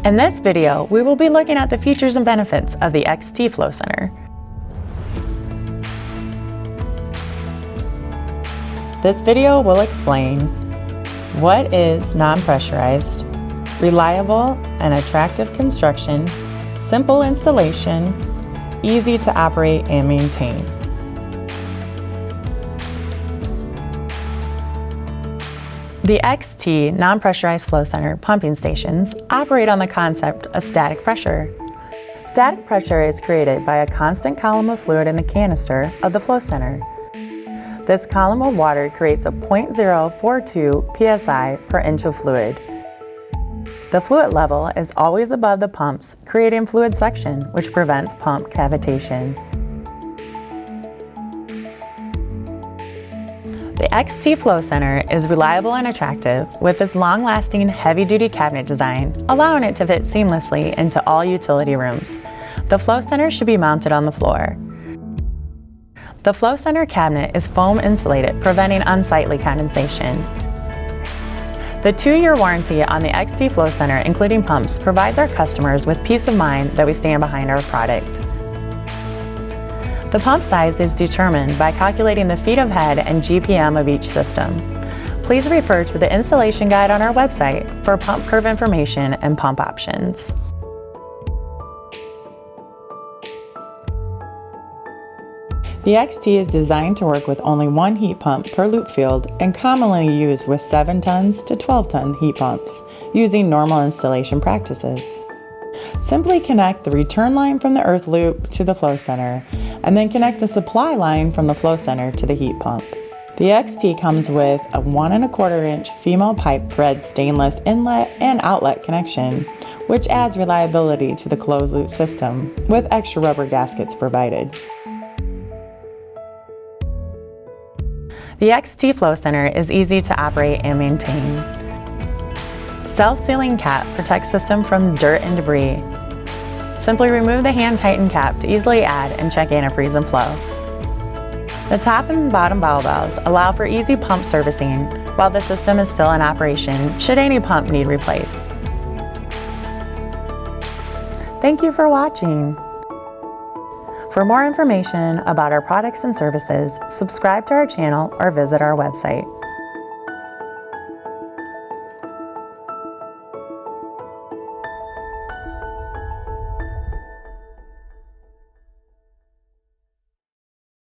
In this video, we will be looking at the features and benefits of the XT Flow Center. This video will explain what is non-pressurized, reliable and attractive construction, simple installation, easy to operate and maintain. The XT non-pressurized flow center pumping stations operate on the concept of static pressure. Static pressure is created by a constant column of fluid in the canister of the flow center. This column of water creates a 0.042 psi per inch of fluid. The fluid level is always above the pumps, creating fluid suction, which prevents pump cavitation. The XT Flow Center is reliable and attractive with its long-lasting heavy-duty cabinet design, allowing it to fit seamlessly into all utility rooms. The Flow Center should be mounted on the floor. The Flow Center cabinet is foam insulated, preventing unsightly condensation. The 2-year warranty on the XT Flow Center, including pumps, provides our customers with peace of mind that we stand behind our product. The pump size is determined by calculating the feet of head and GPM of each system. Please refer to the installation guide on our website for pump curve information and pump options. The XT is designed to work with only one heat pump per loop field and commonly used with 7 tons to 12-ton heat pumps using normal installation practices. Simply connect the return line from the earth loop to the flow center and then connect a supply line from the flow center to the heat pump. The XT comes with a 1¼ inch female pipe thread stainless inlet and outlet connection, which adds reliability to the closed loop system with extra rubber gaskets provided. The XT Flow Center is easy to operate and maintain. Self-sealing cap protects system from dirt and debris. Simply remove the hand-tightened cap to easily add and check antifreeze and flow. The top and bottom bowel valves allow for easy pump servicing while the system is still in operation should any pump need replaced. Thank you for watching. For more information about our products and services, subscribe to our channel or visit our website.